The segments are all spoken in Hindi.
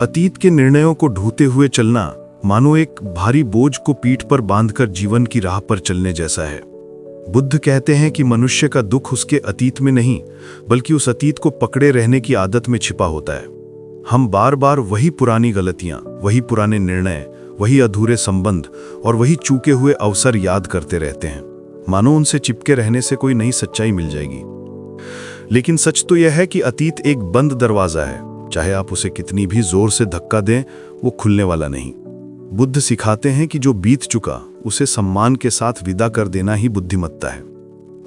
अतीत के निर्णयों को ढूंढते हुए चलना मानो एक भारी बोझ को पीठ पर बांधकर जीवन की राह पर चलने जैसा है। बुद्ध कहते हैं कि मनुष्य का दुख उसके अतीत में नहीं, बल्कि उस अतीत को पकड़े रहने की आदत में छिपा होता है। हम बार बार वही पुरानी गलतियां, वही पुराने निर्णय, वही अधूरे संबंध और वही चूके हुए अवसर याद करते रहते हैं, मानो उनसे चिपके रहने से कोई नई सच्चाई मिल जाएगी। लेकिन सच तो यह है कि अतीत एक बंद दरवाजा है, चाहे आप उसे कितनी भी जोर से धक्का दें, वो खुलने वाला नहीं। बुद्ध सिखाते हैं कि जो बीत चुका उसे सम्मान के साथ विदा कर देना ही बुद्धिमत्ता है।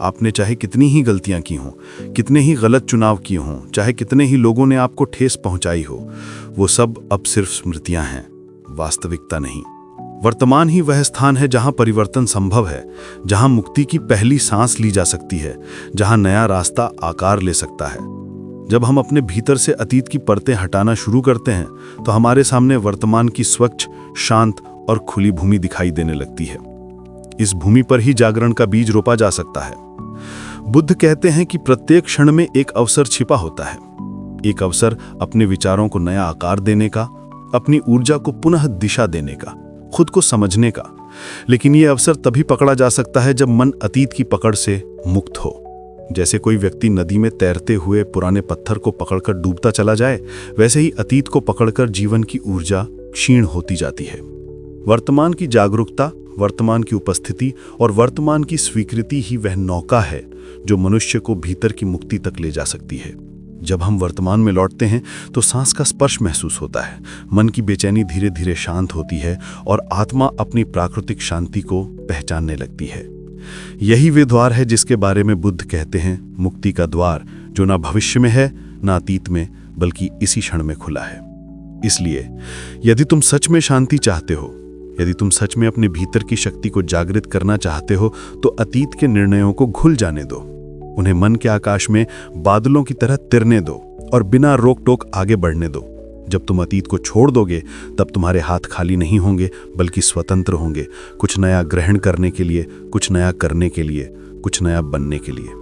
आपने चाहे कितनी ही गलतियां की हों, कितने ही गलत चुनाव किए हों, चाहे कितने ही लोगों ने आपको ठेस पहुंचाई हो, वो सब अब सिर्फ स्मृतियां हैं, वास्तविकता नहीं। वर्तमान ही वह स्थान है जहां परिवर्तन संभव है, जहां मुक्ति की पहली सांस ली जा सकती है, जहां नया रास्ता आकार ले सकता है। जब हम अपने भीतर से अतीत की परतें हटाना शुरू करते हैं तो हमारे सामने वर्तमान की स्वच्छ, शांत और खुली भूमि दिखाई देने लगती है। इस भूमि पर ही जागरण का बीज रोपा जा सकता है। बुद्ध कहते हैं कि प्रत्येक क्षण में एक अवसर छिपा होता है, एक अवसर अपने विचारों को नया आकार देने का, अपनी ऊर्जा को पुनः दिशा देने का, खुद को समझने का। लेकिन यह अवसर तभी पकड़ा जा सकता है जब मन अतीत की पकड़ से मुक्त हो। जैसे कोई व्यक्ति नदी में तैरते हुए पुराने पत्थर को पकड़कर डूबता चला जाए, वैसे ही अतीत को पकड़कर जीवन की ऊर्जा क्षीण होती जाती है। वर्तमान की जागरूकता, वर्तमान की उपस्थिति और वर्तमान की स्वीकृति ही वह नौका है जो मनुष्य को भीतर की मुक्ति तक ले जा सकती है। जब हम वर्तमान में लौटते हैं तो सांस का स्पर्श महसूस होता है, मन की बेचैनी धीरे धीरे शांत होती है और आत्मा अपनी प्राकृतिक शांति को पहचानने लगती है। यही वे द्वार है जिसके बारे में बुद्ध कहते हैं, मुक्ति का द्वार जो ना भविष्य में है, ना अतीत में, बल्कि इसी क्षण में खुला है। इसलिए यदि तुम सच में शांति चाहते हो, यदि तुम सच में अपने भीतर की शक्ति को जागृत करना चाहते हो, तो अतीत के निर्णयों को घुल जाने दो, उन्हें मन के आकाश में बादलों की तरह तिरने दो और बिना रोक टोक आगे बढ़ने दो। जब तुम अतीत को छोड़ दोगे तब तुम्हारे हाथ खाली नहीं होंगे, बल्कि स्वतंत्र होंगे, कुछ नया ग्रहण करने के लिए, कुछ नया करने के लिए, कुछ नया बनने के लिए।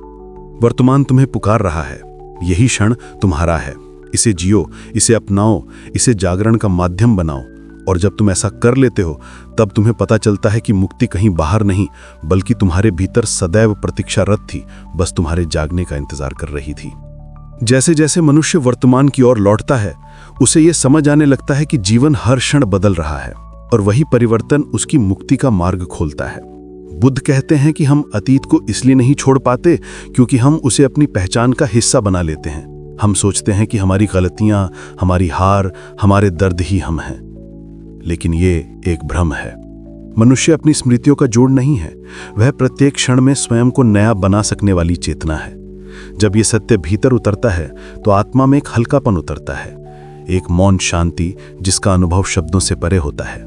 वर्तमान तुम्हें पुकार रहा है, यही क्षण तुम्हारा है। इसे जियो, इसे अपनाओ, इसे जागरण का माध्यम बनाओ। और जब तुम ऐसा कर लेते हो तब तुम्हें पता चलता है कि मुक्ति कहीं बाहर नहीं, बल्कि तुम्हारे भीतर सदैव प्रतीक्षारत थी, बस तुम्हारे जागने का इंतजार कर रही थी। जैसे जैसे मनुष्य वर्तमान की ओर लौटता है, उसे यह समझ आने लगता है कि जीवन हर क्षण बदल रहा है और वही परिवर्तन उसकी मुक्ति का मार्ग खोलता है। बुद्ध कहते हैं कि हम अतीत को इसलिए नहीं छोड़ पाते क्योंकि हम उसे अपनी पहचान का हिस्सा बना लेते हैं। हम सोचते हैं कि हमारी गलतियां, हमारी हार, हमारे दर्द ही हम हैं। लेकिन ये एक भ्रम है। मनुष्य अपनी स्मृतियों का जोड़ नहीं है, वह प्रत्येक क्षण में स्वयं को नया बना सकने वाली चेतना है। जब ये सत्य भीतर उतरता है तो आत्मा में एक हल्कापन उतरता है, एक मौन शांति जिसका अनुभव शब्दों से परे होता है।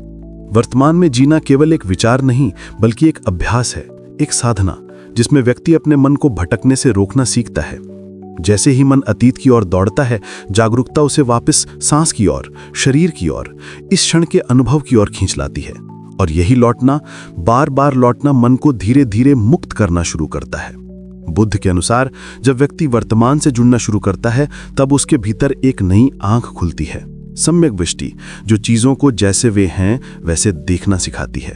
वर्तमान में जीना केवल एक विचार नहीं, बल्कि एक अभ्यास है, एक साधना जिसमें व्यक्ति अपने मन को भटकने से रोकना सीखता है। जैसे ही मन अतीत की ओर दौड़ता है, जागरूकता उसे वापस सांस की ओर, शरीर की ओर, इस क्षण के अनुभव की ओर खींच लाती है। और यही लौटना, बार बार लौटना मन को धीरे धीरे मुक्त करना शुरू करता है। बुद्ध के अनुसार जब व्यक्ति वर्तमान से जुड़ना शुरू करता है तब उसके भीतर एक नई आंख खुलती है, सम्यक दृष्टि, जो चीजों को जैसे वे हैं वैसे देखना सिखाती है।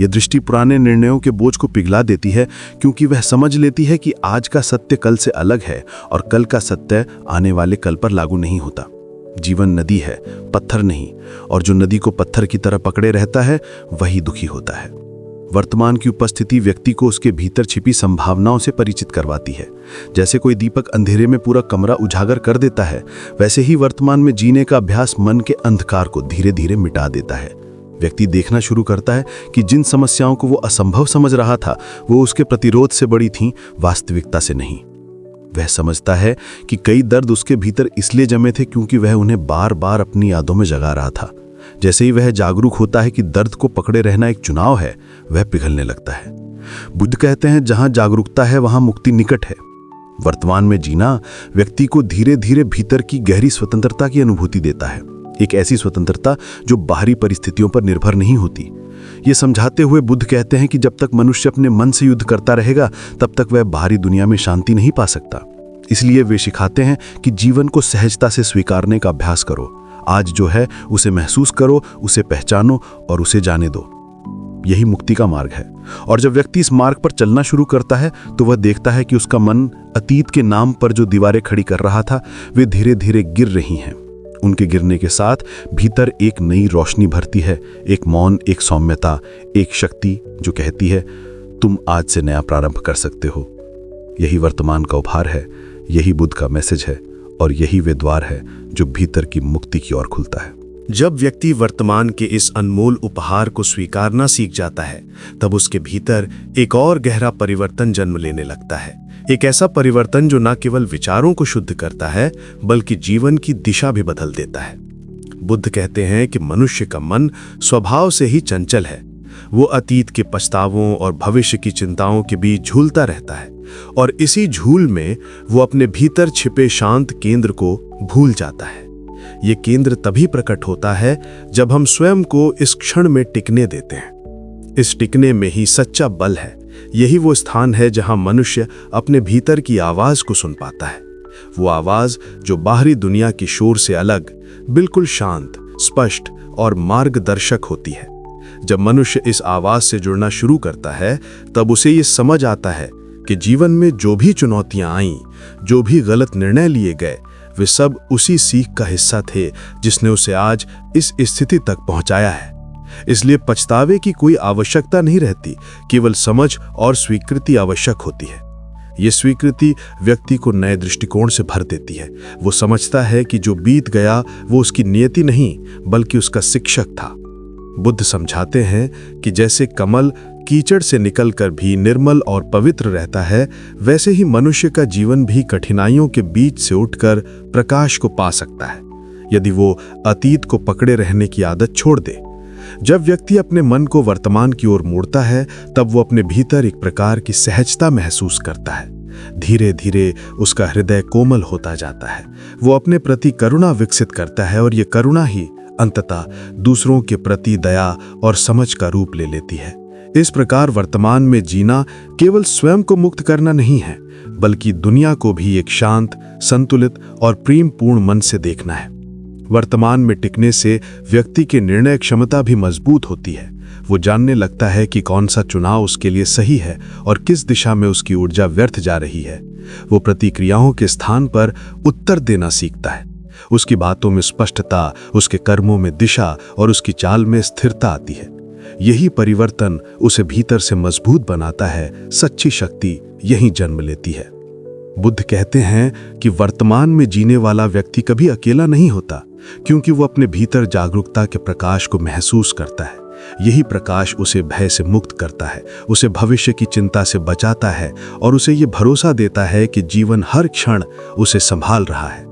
यह दृष्टि पुराने निर्णयों के बोझ को पिघला देती है, क्योंकि वह समझ लेती है कि आज का सत्य कल से अलग है और कल का सत्य आने वाले कल पर लागू नहीं होता। जीवन नदी है, पत्थर नहीं, और जो नदी को पत्थर की तरह पकड़े रहता है वही दुखी होता है। वर्तमान की उपस्थिति व्यक्ति को उसके भीतर छिपी संभावनाओं से परिचित करवाती है। जैसे कोई दीपक अंधेरे में पूरा कमरा उजागर कर देता है, वैसे ही वर्तमान में जीने का अभ्यास मन के अंधकार को धीरे धीरे मिटा देता है। व्यक्ति देखना शुरू करता है कि जिन समस्याओं को वो असंभव समझ रहा था, वो उसके प्रतिरोध से बड़ी थीं, वास्तविकता से नहीं। वह समझता है कि कई दर्द उसके भीतर इसलिए जमे थे क्योंकि वह उन्हें बार बार अपनी यादों में जगा रहा था। जैसे ही वह जागरूक होता है कि दर्द को पकड़े रहना एक चुनाव है, वह पिघलने लगता है। बुद्ध कहते हैं, जहां जागरूकता है वहां मुक्ति निकट है। वर्तमान में जीना व्यक्ति को धीरे धीरे भीतर की गहरी स्वतंत्रता की अनुभूति देता है, एक ऐसी स्वतंत्रता जो बाहरी परिस्थितियों पर निर्भर नहीं होती। ये समझाते हुए बुद्ध कहते हैं कि जब तक मनुष्य अपने मन से युद्ध करता रहेगा तब तक वह बाहरी दुनिया में शांति नहीं पा सकता। इसलिए वे सिखाते हैं कि जीवन को सहजता से स्वीकारने का अभ्यास करो, आज जो है उसे महसूस करो, उसे पहचानो और उसे जाने दो। यही मुक्ति का मार्ग है। और जब व्यक्ति इस मार्ग पर चलना शुरू करता है तो वह देखता है कि उसका मन अतीत के नाम पर जो दीवारें खड़ी कर रहा था वे धीरे धीरे गिर रही हैं। उनके गिरने के साथ भीतर एक नई रोशनी भरती है, एक मौन, एक सौम्यता, एक शक्ति जो कहती है तुम आज से नया प्रारंभ कर सकते हो। यही वर्तमान का उपहार है, यही बुद्ध का मैसेज है और यही वे द्वार है जो भीतर की मुक्ति की ओर खुलता है। जब व्यक्ति वर्तमान के इस अनमोल उपहार को स्वीकारना सीख जाता है तब उसके भीतर एक और गहरा परिवर्तन जन्म लेने लगता है। एक ऐसा परिवर्तन जो न केवल विचारों को शुद्ध करता है बल्कि जीवन की दिशा भी बदल देता है। बुद्ध कहते हैं कि मनुष्य का मन स्वभाव से ही चंचल है। वो अतीत के पछतावों और भविष्य की चिंताओं के बीच झूलता रहता है और इसी झूल में वो अपने भीतर छिपे शांत केंद्र को भूल जाता है। ये केंद्र तभी प्रकट होता है जब हम स्वयं को इस क्षण में टिकने देते हैं। इस टिकने में ही सच्चा बल है। यही वो स्थान है जहां मनुष्य अपने भीतर की आवाज को सुन पाता है। वो आवाज जो बाहरी दुनिया की शोर से अलग, बिल्कुल शांत, स्पष्ट और मार्गदर्शक होती है। जब मनुष्य इस आवाज से जुड़ना शुरू करता है तब उसे ये समझ आता है कि जीवन में जो भी चुनौतियां आईं, जो भी गलत निर्णय लिए गए, वे सब उसी सीख का हिस्सा थे जिसने उसे आज इस स्थिति तक पहुंचाया है। इसलिए पछतावे की कोई आवश्यकता नहीं रहती, केवल समझ और स्वीकृति आवश्यक होती है। ये स्वीकृति व्यक्ति को नए दृष्टिकोण से भर देती है। वो समझता है कि जो बीत गया वो उसकी नियति नहीं बल्कि उसका शिक्षक था। बुद्ध समझाते हैं कि जैसे कमल कीचड़ से निकलकर भी निर्मल और पवित्र रहता है, वैसे ही मनुष्य का जीवन भी कठिनाइयों के बीच से उठकर प्रकाश को पा सकता है यदि वो अतीत को पकड़े रहने की आदत छोड़ दे। जब व्यक्ति अपने मन को वर्तमान की ओर मोड़ता है तब वो अपने भीतर एक प्रकार की सहजता महसूस करता है। धीरे धीरे उसका हृदय कोमल होता जाता है। वो अपने प्रति करुणा विकसित करता है और ये करुणा ही अंततः दूसरों के प्रति दया और समझ का रूप ले लेती है। इस प्रकार वर्तमान में जीना केवल स्वयं को मुक्त करना नहीं है बल्कि दुनिया को भी एक शांत, संतुलित और प्रेमपूर्ण मन से देखना है। वर्तमान में टिकने से व्यक्ति की निर्णय क्षमता भी मजबूत होती है। वो जानने लगता है कि कौन सा चुनाव उसके लिए सही है और किस दिशा में उसकी ऊर्जा व्यर्थ जा रही है। वो प्रतिक्रियाओं के स्थान पर उत्तर देना सीखता है। उसकी बातों में स्पष्टता, उसके कर्मों में दिशा और उसकी चाल में स्थिरता आती है। यही परिवर्तन उसे भीतर से मजबूत बनाता है। सच्ची शक्ति यहीं जन्म लेती है। बुद्ध कहते हैं कि वर्तमान में जीने वाला व्यक्ति कभी अकेला नहीं होता, क्योंकि वो अपने भीतर जागरूकता के प्रकाश को महसूस करता है। यही प्रकाश उसे भय से मुक्त करता है, उसे भविष्य की चिंता से बचाता है और उसे ये भरोसा देता है कि जीवन हर क्षण उसे संभाल रहा है।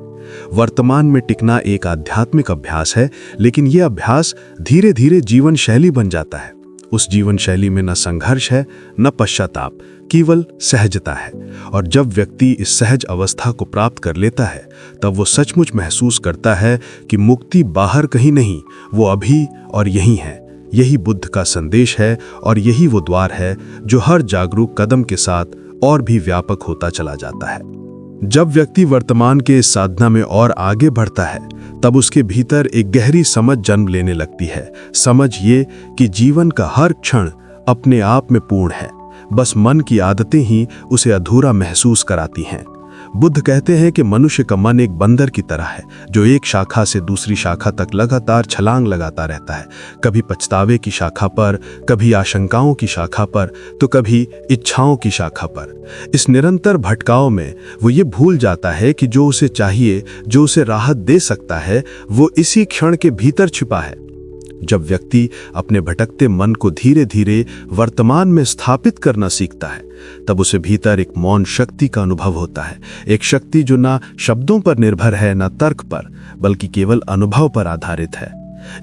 वर्तमान में टिकना एक आध्यात्मिक अभ्यास है, लेकिन यह अभ्यास धीरे धीरे जीवन शैली बन जाता है। उस जीवन शैली में न संघर्ष है, न पश्चाताप, केवल सहजता है। और जब व्यक्ति इस सहज अवस्था को प्राप्त कर लेता है तब वो सचमुच महसूस करता है कि मुक्ति बाहर कहीं नहीं, वो अभी और यहीं है। यही बुद्ध का संदेश है और यही वो द्वार है जो हर जागरूक कदम के साथ और भी व्यापक होता चला जाता है। जब व्यक्ति वर्तमान के इस साधना में और आगे बढ़ता है तब उसके भीतर एक गहरी समझ जन्म लेने लगती है। समझ ये कि जीवन का हर क्षण अपने आप में पूर्ण है, बस मन की आदतें ही उसे अधूरा महसूस कराती हैं। बुद्ध कहते हैं कि मनुष्य का मन एक बंदर की तरह है जो एक शाखा से दूसरी शाखा तक लगातार छलांग लगाता रहता है, कभी पछतावे की शाखा पर, कभी आशंकाओं की शाखा पर, तो कभी इच्छाओं की शाखा पर। इस निरंतर भटकाव में वो ये भूल जाता है कि जो उसे चाहिए, जो उसे राहत दे सकता है, वो इसी क्षण के भीतर छिपा है। जब व्यक्ति अपने भटकते मन को धीरे धीरे वर्तमान में स्थापित करना सीखता है तब उसे भीतर एक मौन शक्ति का अनुभव होता है। एक शक्ति जो ना शब्दों पर निर्भर है, ना तर्क पर, बल्कि केवल अनुभव पर आधारित है।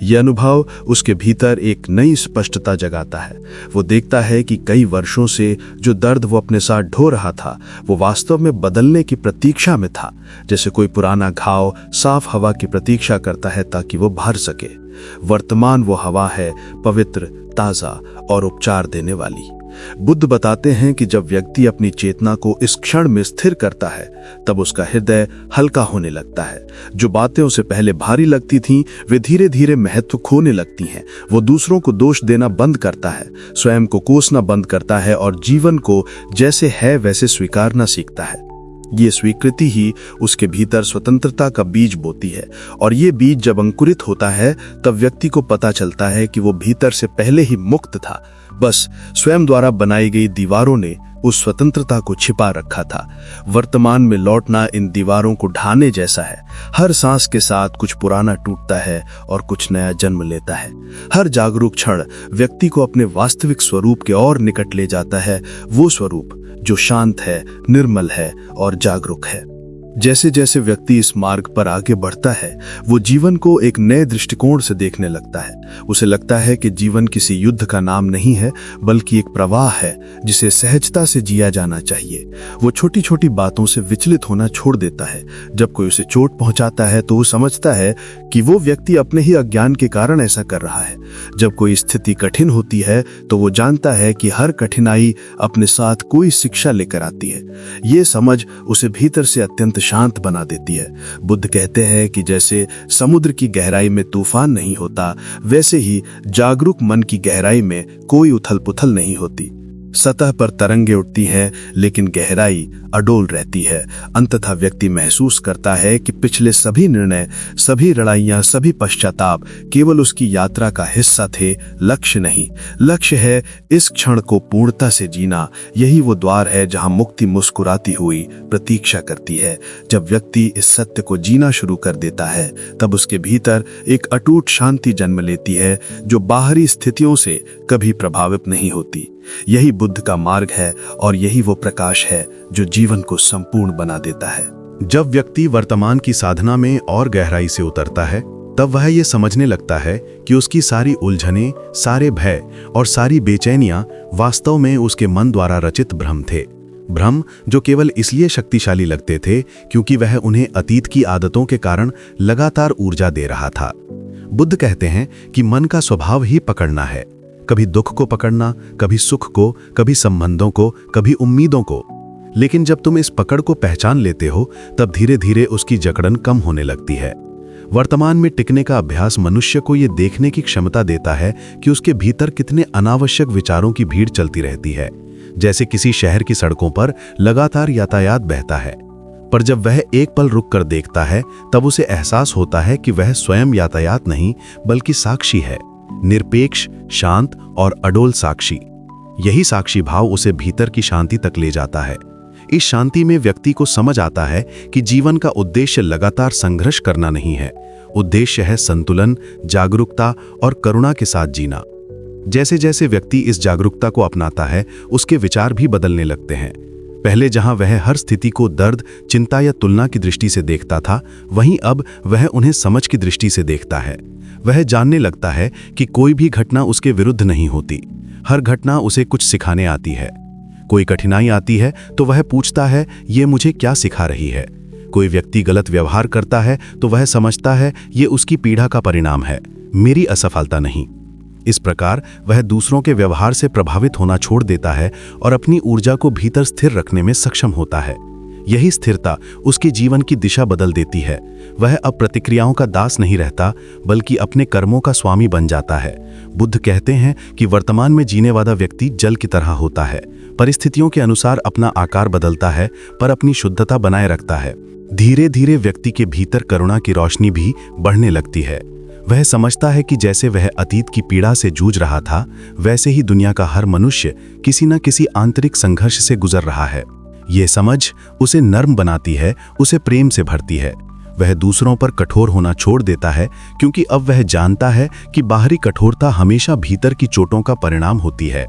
यह अनुभव उसके भीतर एक नई स्पष्टता जगाता है। वो देखता है कि कई वर्षों से जो दर्द वो अपने साथ ढो रहा था वो वास्तव में बदलने की प्रतीक्षा में था। जैसे कोई पुराना घाव साफ हवा की प्रतीक्षा करता है ताकि वो भर सके। वर्तमान वो हवा है, पवित्र, ताजा और उपचार देने वाली। बुद्ध बताते हैं कि जब व्यक्ति अपनी चेतना को इस क्षण में स्थिर करता है तब उसका हृदय हल्का होने लगता है। जो बातें उसे पहले भारी लगती थीं वे धीरे धीरे महत्व खोने लगती हैं। वो दूसरों को दोष देना बंद करता है, स्वयं को कोसना बंद करता है और जीवन को जैसे है वैसे स्वीकारना सीखता है। ये स्वीकृति ही उसके भीतर स्वतंत्रता का बीज बोती है, और ये बीज जब अंकुरित होता है तब व्यक्ति को पता चलता है कि वो भीतर से पहले ही मुक्त था। बस स्वयं द्वारा बनाई गई दीवारों ने उस स्वतंत्रता को छिपा रखा था। वर्तमान में लौटना इन दीवारों को ढाने जैसा है। हर सांस के साथ कुछ पुराना टूटता है और कुछ नया जन्म लेता है। हर जागरूक क्षण व्यक्ति को अपने वास्तविक स्वरूप के और निकट ले जाता है, वो स्वरूप जो शांत है, निर्मल है और जागरूक है। जैसे जैसे व्यक्ति इस मार्ग पर आगे बढ़ता है वो जीवन को एक नए दृष्टिकोण से देखने लगता है। उसे लगता है कि जीवन किसी युद्ध का नाम नहीं है बल्कि एक प्रवाह है जिसे सहजता से जिया जाना चाहिए। वो छोटी छोटी बातों से विचलित होना छोड़ देता है। जब कोई उसे चोट पहुंचाता है तो वो समझता है कि वो व्यक्ति अपने ही अज्ञान के कारण ऐसा कर रहा है। जब कोई स्थिति कठिन होती है तो वो जानता है कि हर कठिनाई अपने साथ कोई शिक्षा लेकर आती है। ये समझ उसे भीतर से अत्यंत शांत बना देती है। बुद्ध कहते हैं कि जैसे समुद्र की गहराई में तूफान नहीं होता, वैसे ही जागरूक मन की गहराई में कोई उथल पुथल नहीं होती। सतह पर तरंगे उठती हैं लेकिन गहराई अडोल रहती है। अंततः व्यक्ति महसूस करता है कि पिछले सभी निर्णय, सभी लड़ाइयां, सभी पश्चाताप केवल उसकी यात्रा का हिस्सा थे, लक्ष्य नहीं। लक्ष्य है इस क्षण को पूर्णता से जीना। यही वो द्वार है जहां मुक्ति मुस्कुराती हुई प्रतीक्षा करती है। जब व्यक्ति इस सत्य को जीना शुरू कर देता है तब उसके भीतर एक अटूट शांति जन्म लेती है जो बाहरी स्थितियों से कभी प्रभावित नहीं होती। यही बुद्ध का मार्ग है और यही वो प्रकाश है जो जीवन को संपूर्ण बना देता है। जब व्यक्ति वर्तमान की साधना में और गहराई से उतरता है तब वह ये समझने लगता है कि उसकी सारी उलझनें, सारे भय और सारी बेचैनियां वास्तव में उसके मन द्वारा रचित भ्रम थे। भ्रम जो केवल इसलिए शक्तिशाली लगते थे क्योंकि वह उन्हें अतीत की आदतों के कारण लगातार ऊर्जा दे रहा था। बुद्ध कहते हैं कि मन का स्वभाव ही पकड़ना है, कभी दुख को पकड़ना, कभी सुख को, कभी संबंधों को, कभी उम्मीदों को। लेकिन जब तुम इस पकड़ को पहचान लेते हो तब धीरे धीरे उसकी जकड़न कम होने लगती है। वर्तमान में टिकने का अभ्यास मनुष्य को यह देखने की क्षमता देता है कि उसके भीतर कितने अनावश्यक विचारों की भीड़ चलती रहती है। जैसे किसी शहर की सड़कों पर लगातार यातायात बहता है, पर जब वह एक पल रुक कर देखता है तब उसे एहसास होता है कि वह स्वयं यातायात नहीं बल्कि साक्षी है, निरपेक्ष, शांत और अडोल साक्षी। यही साक्षी भाव उसे भीतर की शांति तक ले जाता है। इस शांति में व्यक्ति को समझ आता है कि जीवन का उद्देश्य लगातार संघर्ष करना नहीं है। उद्देश्य है संतुलन, जागरूकता और करुणा के साथ जीना। जैसे जैसे व्यक्ति इस जागरूकता को अपनाता है उसके विचार भी बदलने लगते हैं। पहले जहां वह हर स्थिति को दर्द, चिंता या तुलना की दृष्टि से देखता था, वहीं अब वह उन्हें समझ की दृष्टि से देखता है। वह जानने लगता है कि कोई भी घटना उसके विरुद्ध नहीं होती। हर घटना उसे कुछ सिखाने आती है। कोई कठिनाई आती है तो वह पूछता है, ये मुझे क्या सिखा रही है। कोई व्यक्ति गलत व्यवहार करता है तो वह समझता है ये उसकी पीड़ा का परिणाम है, मेरी असफलता नहीं। इस प्रकार वह दूसरों के व्यवहार से प्रभावित होना छोड़ देता है और अपनी ऊर्जा को भीतर स्थिर रखने में सक्षम होता है। यही स्थिरता उसके जीवन की दिशा बदल देती है। वह अब प्रतिक्रियाओं का दास नहीं रहता बल्कि अपने कर्मों का स्वामी बन जाता है। बुद्ध कहते हैं कि वर्तमान में जीने वाला व्यक्ति जल की तरह होता है, परिस्थितियों के अनुसार अपना आकार बदलता है पर अपनी शुद्धता बनाए रखता है। धीरे धीरे व्यक्ति के भीतर करुणा की रोशनी भी बढ़ने लगती है। वह समझता है कि जैसे वह अतीत की पीड़ा से जूझ रहा था, वैसे ही दुनिया का हर मनुष्य किसी न किसी आंतरिक संघर्ष से गुजर रहा है। ये समझ उसे नर्म बनाती है, उसे प्रेम से भरती है। वह दूसरों पर कठोर होना छोड़ देता है क्योंकि अब वह जानता है कि बाहरी कठोरता हमेशा भीतर की चोटों का परिणाम होती है।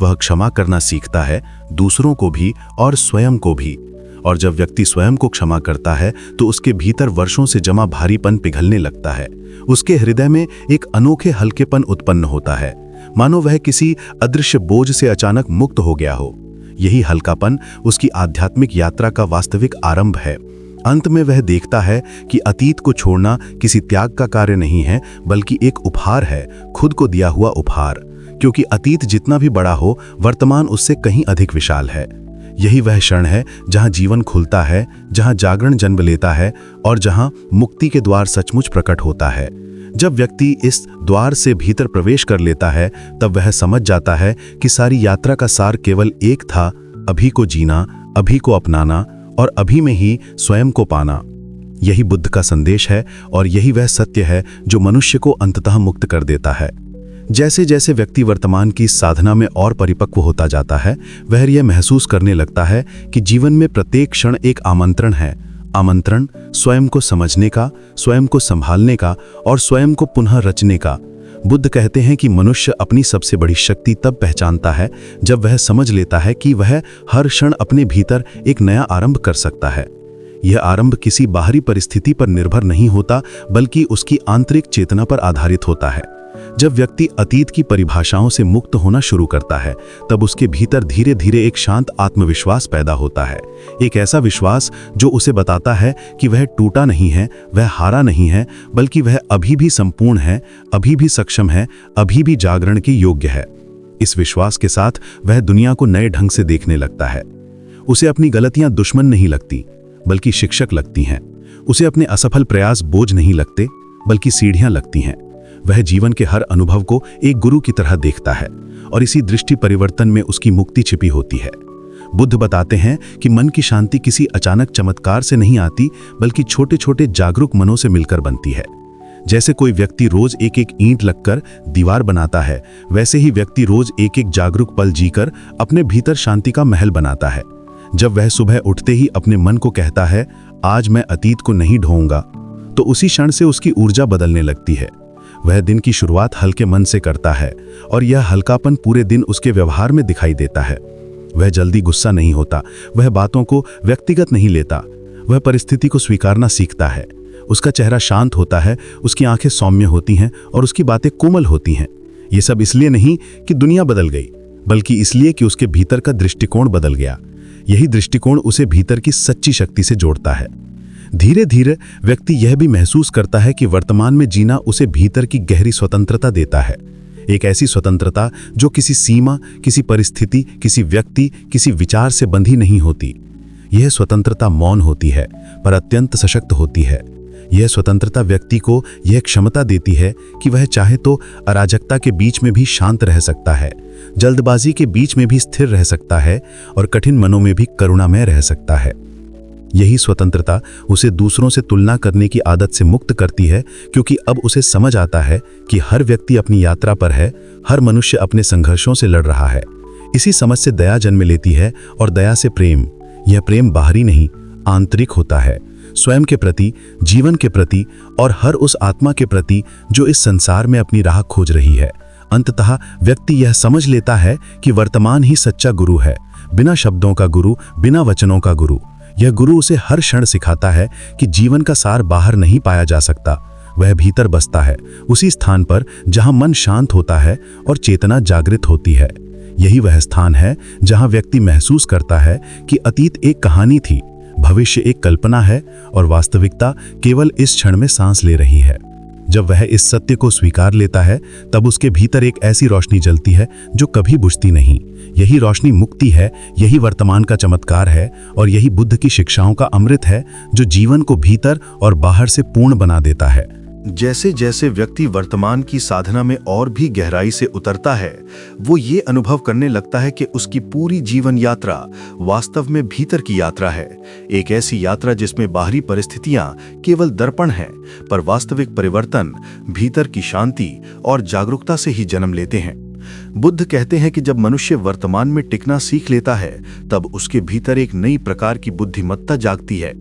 वह क्षमा करना सीखता है, दूसरों को भी और स्वयं को भी। और जब व्यक्ति स्वयं को क्षमा करता है तो उसके भीतर वर्षों से जमा भारीपन पिघलने लगता है। उसके हृदय में एक अनोखे हल्केपन उत्पन्न होता है, मानो वह किसी अदृश्य बोझ से अचानक मुक्त हो गया हो। यही हल्कापन उसकी आध्यात्मिक यात्रा का वास्तविक आरंभ है। अंत में वह देखता है कि अतीत को छोड़ना किसी त्याग का कार्य नहीं है बल्कि एक उपहार है, खुद को दिया हुआ उपहार। क्योंकि अतीत जितना भी बड़ा हो, वर्तमान उससे कहीं अधिक विशाल है। यही वह क्षण है जहां जीवन खुलता है, जहां जागरण जन्म लेता है और जहां मुक्ति के द्वार सचमुच प्रकट होता है। जब व्यक्ति इस द्वार से भीतर प्रवेश कर लेता है, तब वह समझ जाता है कि सारी यात्रा का सार केवल एक था, अभी को जीना, अभी को अपनाना और अभी में ही स्वयं को पाना। यही बुद्ध का संदेश है और यही वह सत्य है जो मनुष्य को अंततः मुक्त कर देता है। जैसे जैसे व्यक्ति वर्तमान की साधना में और परिपक्व होता जाता है, वह यह महसूस करने लगता है कि जीवन में प्रत्येक क्षण एक आमंत्रण है। आमंत्रण स्वयं को समझने का, स्वयं को संभालने का और स्वयं को पुनः रचने का। बुद्ध कहते हैं कि मनुष्य अपनी सबसे बड़ी शक्ति तब पहचानता है जब वह समझ लेता है कि वह हर क्षण अपने भीतर एक नया आरंभ कर सकता है। यह आरंभ किसी बाहरी परिस्थिति पर निर्भर नहीं होता, बल्कि उसकी आंतरिक चेतना पर आधारित होता है। जब व्यक्ति अतीत की परिभाषाओं से मुक्त होना शुरू करता है, तब उसके भीतर धीरे धीरे एक शांत आत्मविश्वास पैदा होता है। एक ऐसा विश्वास जो उसे बताता है कि वह टूटा नहीं है, वह हारा नहीं है, बल्कि वह अभी भी संपूर्ण है, अभी भी सक्षम है, अभी भी जागरण के योग्य है। इस विश्वास के साथ वह दुनिया को नए ढंग से देखने लगता है। उसे अपनी गलतियां दुश्मन नहीं लगती, बल्कि शिक्षक लगती हैं। उसे अपने असफल प्रयास बोझ नहीं लगते, बल्कि सीढ़ियां लगती हैं। वह जीवन के हर अनुभव को एक गुरु की तरह देखता है और इसी दृष्टि परिवर्तन में उसकी मुक्ति छिपी होती है। बुद्ध बताते हैं कि मन की शांति किसी अचानक चमत्कार से नहीं आती, बल्कि छोटे छोटे जागरूक मनों से मिलकर बनती है। जैसे कोई व्यक्ति रोज एक एक ईंट लगकर दीवार बनाता है, वैसे ही व्यक्ति रोज एक एक जागरूक पल जीकर अपने भीतर शांति का महल बनाता है। जब वह सुबह उठते ही अपने मन को कहता है, आज मैं अतीत को नहीं ढोऊंगा, तो उसी क्षण से उसकी ऊर्जा बदलने लगती है। वह दिन की शुरुआत हल्के मन से करता है और यह हल्कापन पूरे दिन उसके व्यवहार में दिखाई देता है। वह जल्दी गुस्सा नहीं होता, वह बातों को व्यक्तिगत नहीं लेता, वह परिस्थिति को स्वीकारना सीखता है। उसका चेहरा शांत होता है, उसकी आंखें सौम्य होती हैं और उसकी बातें कोमल होती हैं। ये सब इसलिए नहीं कि दुनिया बदल गई, बल्कि इसलिए कि उसके भीतर का दृष्टिकोण बदल गया। यही दृष्टिकोण उसे भीतर की सच्ची शक्ति से जोड़ता है। धीरे धीरे व्यक्ति यह भी महसूस करता है कि वर्तमान में जीना उसे भीतर की गहरी स्वतंत्रता देता है। एक ऐसी स्वतंत्रता जो किसी सीमा, किसी परिस्थिति, किसी व्यक्ति, किसी विचार से बंधी नहीं होती। यह स्वतंत्रता मौन होती है, पर अत्यंत सशक्त होती है। यह स्वतंत्रता व्यक्ति को यह क्षमता देती है कि वह चाहे तो अराजकता के बीच में भी शांत रह सकता है, जल्दबाजी के बीच में भी स्थिर रह सकता है और कठिन मनों में भी करुणामय रह सकता है। यही स्वतंत्रता उसे दूसरों से तुलना करने की आदत से मुक्त करती है, क्योंकि अब उसे समझ आता है कि हर व्यक्ति अपनी यात्रा पर है, हर मनुष्य अपने संघर्षों से लड़ रहा है। इसी समझ से दया जन्म लेती है और दया से प्रेम। यह प्रेम बाहरी नहीं, आंतरिक होता है, स्वयं के प्रति, जीवन के प्रति और हर उस आत्मा के प्रति जो इस संसार में अपनी राह खोज रही है। अंततः व्यक्ति यह समझ लेता है कि वर्तमान ही सच्चा गुरु है, बिना शब्दों का गुरु, बिना वचनों का गुरु। यह गुरु उसे हर क्षण सिखाता है कि जीवन का सार बाहर नहीं पाया जा सकता, वह भीतर बसता है, उसी स्थान पर जहां मन शांत होता है और चेतना जागृत होती है। यही वह स्थान है जहां व्यक्ति महसूस करता है कि अतीत एक कहानी थी, भविष्य एक कल्पना है और वास्तविकता केवल इस क्षण में सांस ले रही है। जब वह इस सत्य को स्वीकार लेता है, तब उसके भीतर एक ऐसी रोशनी जलती है जो कभी बुझती नहीं। यही रोशनी मुक्ति है, यही वर्तमान का चमत्कार है और यही बुद्ध की शिक्षाओं का अमृत है जो जीवन को भीतर और बाहर से पूर्ण बना देता है। जैसे जैसे व्यक्ति वर्तमान की साधना में और भी गहराई से उतरता है, वो ये अनुभव करने लगता है कि उसकी पूरी जीवन यात्रा वास्तव में भीतर की यात्रा है। एक ऐसी यात्रा जिसमें बाहरी परिस्थितियां केवल दर्पण हैं, पर वास्तविक परिवर्तन भीतर की शांति और जागरूकता से ही जन्म लेते हैं। बुद्ध कहते हैं कि जब मनुष्य वर्तमान में टिकना सीख लेता है, तब उसके भीतर एक नई प्रकार की बुद्धिमत्ता जागती है।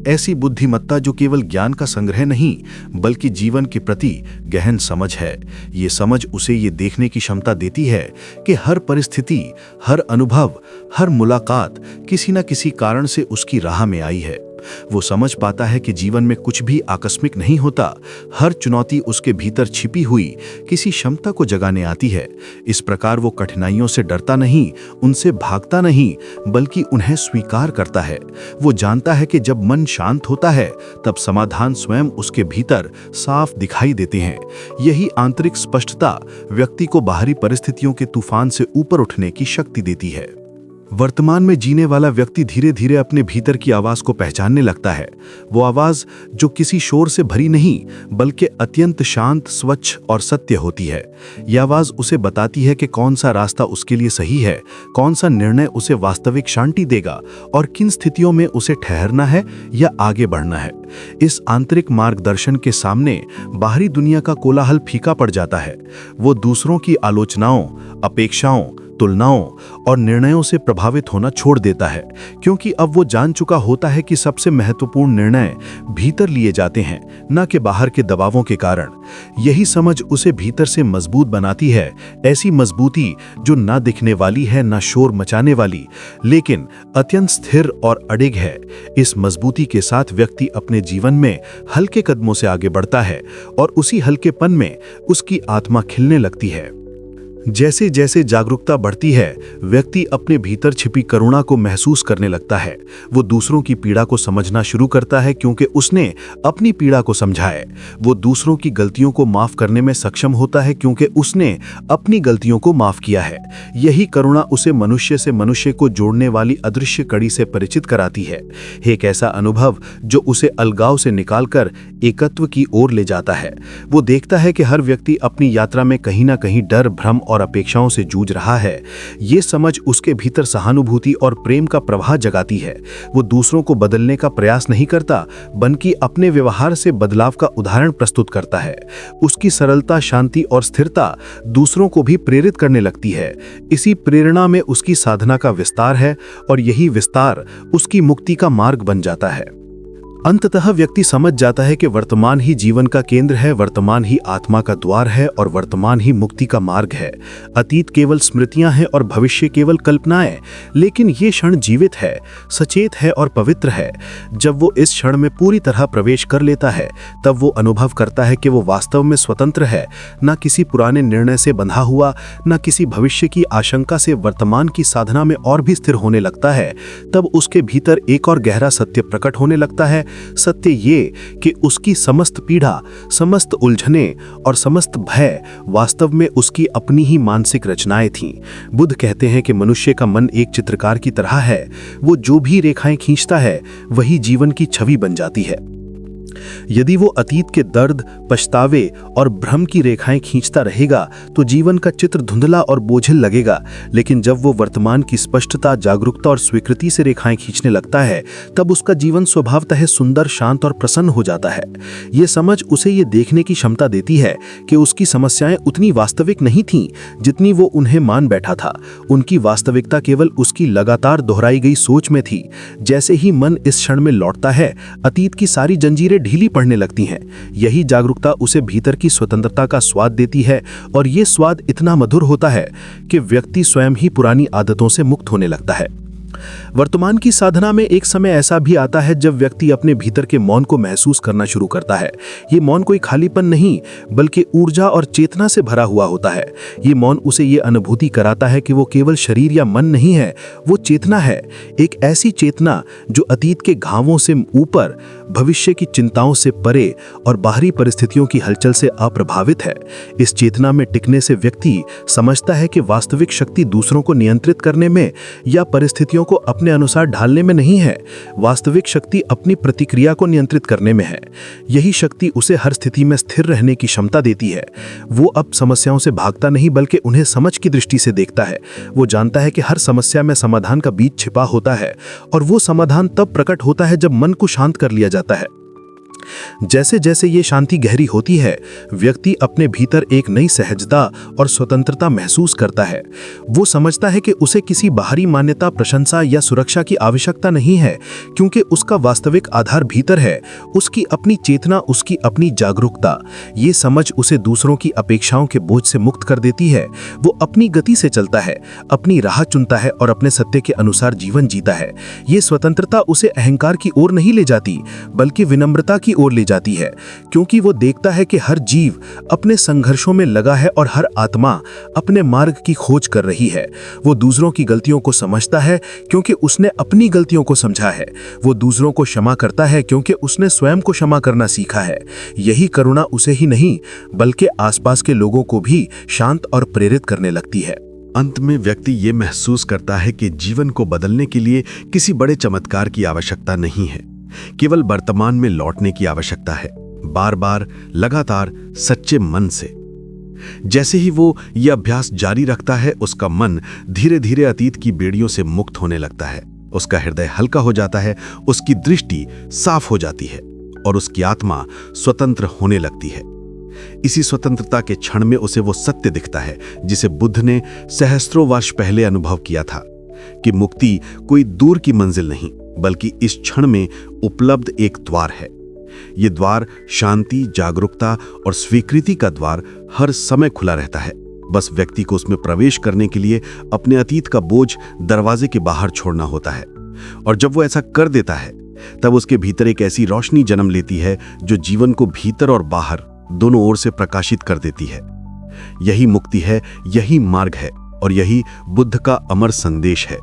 ऐसी बुद्धिमत्ता जो केवल ज्ञान का संग्रह नहीं, बल्कि जीवन के प्रति गहन समझ है। ये समझ उसे ये देखने की क्षमता देती है कि हर परिस्थिति, हर अनुभव, हर मुलाकात किसी न किसी कारण से उसकी राह में आई है। वो समझ पाता है कि जीवन में कुछ भी आकस्मिक नहीं होता। हर चुनौती उसके भीतर छिपी हुई किसी क्षमता को जगाने आती है। इस प्रकार वो कठिनाइयों से डरता नहीं, उनसे भागता नहीं, बल्कि उन्हें स्वीकार करता है। वो जानता है कि जब मन शांत होता है तब समाधान स्वयं उसके भीतर साफ दिखाई देते हैं। यही आंतरिक स्पष्टता व्यक्ति को बाहरी परिस्थितियों के तूफान से ऊपर उठने की शक्ति देती है। वर्तमान में जीने वाला व्यक्ति धीरे धीरे अपने भीतर की आवाज को पहचानने लगता है। वो आवाज जो किसी शोर से भरी नहीं, बल्कि अत्यंत शांत, स्वच्छ और सत्य होती है। यह आवाज उसे बताती है कि कौन सा रास्ता उसके लिए सही है, कौन सा निर्णय उसे वास्तविक शांति देगा और किन स्थितियों में उसे ठहरना है या आगे बढ़ना है। इस आंतरिक मार्गदर्शन के सामने बाहरी दुनिया का कोलाहल फीका पड़ जाता है। वो दूसरों की आलोचनाओं, अपेक्षाओं, तुलनाओं और निर्णयों से प्रभावित होना छोड़ देता है, क्योंकि अब वो जान चुका होता है कि सबसे महत्वपूर्ण निर्णय भीतर लिए जाते हैं, न कि बाहर के दबावों के कारण। यही समझ उसे भीतर से मजबूत बनाती है, ऐसी मजबूती जो ना दिखने वाली है, ना शोर मचाने वाली, लेकिन अत्यंत स्थिर और अडिग है। इस मजबूती के साथ व्यक्ति अपने जीवन में हल्के कदमों से आगे बढ़ता है और उसी हल्केपन में उसकी आत्मा खिलने लगती है। जैसे जैसे जागरूकता बढ़ती है, व्यक्ति अपने भीतर छिपी करुणा को महसूस करने लगता है। वो दूसरों की पीड़ा को समझना शुरू करता है, क्योंकि उसने अपनी पीड़ा को समझा है। वो दूसरों की गलतियों को माफ करने में सक्षम होता है, क्योंकि उसने अपनी गलतियों को माफ किया है। यही करुणा उसे मनुष्य से मनुष्य को जोड़ने वाली अदृश्य कड़ी से परिचित कराती है, एक ऐसा अनुभव जो उसे अलगाव से निकालकर एकत्व की ओर ले जाता है। वो देखता है कि हर व्यक्ति अपनी यात्रा में कहीं ना कहीं डर, भ्रम और अपेक्षाओं से जूझ रहा है। ये समझ उसके भीतर सहानुभूति और प्रेम का प्रवाह जगाती है। वो दूसरों को बदलने का प्रयास नहीं करता, बल्कि अपने व्यवहार से बदलाव का उदाहरण प्रस्तुत करता है। उसकी सरलता, शांति और स्थिरता दूसरों को भी प्रेरित करने लगती है। इसी प्रेरणा में उसकी साधना का विस्तार है और यही विस्तार उसकी मुक्ति का मार्ग बन जाता है। अंततः व्यक्ति समझ जाता है कि वर्तमान ही जीवन का केंद्र है, वर्तमान ही आत्मा का द्वार है और वर्तमान ही मुक्ति का मार्ग है। अतीत केवल स्मृतियां हैं और भविष्य केवल कल्पनाएं, लेकिन ये क्षण जीवित है, सचेत है और पवित्र है। जब वो इस क्षण में पूरी तरह प्रवेश कर लेता है, तब वो अनुभव करता है कि वो वास्तव में स्वतंत्र है, न किसी पुराने निर्णय से बंधा हुआ, न किसी भविष्य की आशंका से। वर्तमान की साधना में और भी स्थिर होने लगता है। तब उसके भीतर एक और गहरा सत्य प्रकट होने लगता है। सत्य ये कि उसकी समस्त पीड़ा, समस्त उलझने और समस्त भय वास्तव में उसकी अपनी ही मानसिक रचनाएं थीं। बुद्ध कहते हैं कि मनुष्य का मन एक चित्रकार की तरह है। वो जो भी रेखाएं खींचता है, वही जीवन की छवि बन जाती है। यदि वो अतीत के दर्द, पछतावे और भ्रम की रेखाएं खींचता रहेगा तो जीवन का चित्र धुंधला और बोझिल लगेगा। लेकिन जब वो वर्तमान की स्पष्टता, जागरूकता और स्वीकृति से रेखाएं खींचने लगता है, तब उसका जीवन स्वभावतः सुंदर, शांत और प्रसन्न हो जाता है। ये समझ उसे ये देखने की क्षमता देती है कि उसकी समस्याएं उतनी वास्तविक नहीं थीं जितनी वो उन्हें मान बैठा था। उनकी वास्तविकता केवल उसकी लगातार दोहराई गई सोच में थी। जैसे ही मन इस क्षण में लौटता है, अतीत की सारी जंजीरें ढीली पड़ने लगती हैं। यही जागरूकता उसे भीतर की स्वतंत्रता का स्वाद देती है और ये स्वाद इतना मधुर होता है कि व्यक्ति स्वयं ही पुरानी आदतों से मुक्त होने लगता है। वर्तमान की साधना में एक समय ऐसा भी आता है जब व्यक्ति अपने भीतर के मौन को महसूस करना शुरू करता है। ये मौन कोई खालीपन नहीं, बल्कि ऊर्जा और चेतना से भरा हुआ होता है। ये मौन उसे ये अनुभूति कराता है कि वो केवल शरीर या मन नहीं है, वो चेतना है। एक ऐसी चेतना जो अतीत के घावों से ऊपर, भविष्य की चिंताओं से परे और बाहरी परिस्थितियों की हलचल से अप्रभावित है। इस चेतना में टिकने से व्यक्ति समझता है कि वास्तविक शक्ति दूसरों को नियंत्रित करने में या परिस्थितियों को अपने अनुसार ढालने में नहीं है। वास्तविक शक्ति अपनी प्रतिक्रिया को नियंत्रित करने में है। यही शक्ति उसे हर स्थिति में स्थिर रहने की क्षमता देती है। वो अब समस्याओं से भागता नहीं, बल्कि उन्हें समझ की दृष्टि से देखता है। वो जानता है कि हर समस्या में समाधान का बीज छिपा होता है और वो समाधान तब प्रकट होता है जब मन को शांत कर लिया जाता है। जैसे जैसे ये शांति गहरी होती है, व्यक्ति अपने भीतर एक नई सहजता और स्वतंत्रता महसूस करता है। वो समझता है कि उसे किसी बाहरी मान्यता, प्रशंसा या सुरक्षा की आवश्यकता नहीं है, क्योंकि उसका वास्तविक आधार भीतर है, उसकी अपनी चेतना, उसकी अपनी जागरूकता। ये समझ उसे दूसरों की अपेक्षाओं के बोझ से मुक्त कर देती है। वो अपनी गति से चलता है, अपनी राह चुनता है और अपने सत्य के अनुसार जीवन जीता है। ये स्वतंत्रता उसे अहंकार की ओर नहीं ले जाती, बल्कि विनम्रता की ओर ले जाती है, क्योंकि वो देखता है कि हर जीव अपने संघर्षों में लगा है और हर आत्मा अपने मार्ग की खोज कर रही है। वो दूसरों की गलतियों को समझता है क्योंकि उसने अपनी गलतियों को समझा है। वो दूसरों को क्षमा करता है क्योंकि उसने स्वयं को क्षमा करना सीखा है। यही करुणा उसे ही नहीं, बल्कि आसपास के लोगों को भी शांत और प्रेरित करने लगती है। अंत में व्यक्ति ये महसूस करता है कि जीवन को बदलने के लिए किसी बड़े चमत्कार की आवश्यकता नहीं है, केवल वर्तमान में लौटने की आवश्यकता है, बार बार, लगातार, सच्चे मन से। जैसे ही वो ये अभ्यास जारी रखता है, उसका मन धीरे धीरे अतीत की बेड़ियों से मुक्त होने लगता है। उसका हृदय हल्का हो जाता है, उसकी दृष्टि साफ हो जाती है और उसकी आत्मा स्वतंत्र होने लगती है। इसी स्वतंत्रता के क्षण में उसे वो सत्य दिखता है जिसे बुद्ध ने सहस्त्रों वर्ष पहले अनुभव किया था, कि मुक्ति कोई दूर की मंजिल नहीं, बल्कि इस क्षण में उपलब्ध एक द्वार है। ये द्वार शांति, जागरूकता और स्वीकृति का द्वार हर समय खुला रहता है। बस व्यक्ति को उसमें प्रवेश करने के लिए अपने अतीत का बोझ दरवाजे के बाहर छोड़ना होता है। और जब वो ऐसा कर देता है, तब उसके भीतर एक ऐसी रोशनी जन्म लेती है जो जीवन को भीतर और बाहर दोनों ओर से प्रकाशित कर देती है। यही मुक्ति है, यही मार्ग है और यही बुद्ध का अमर संदेश है।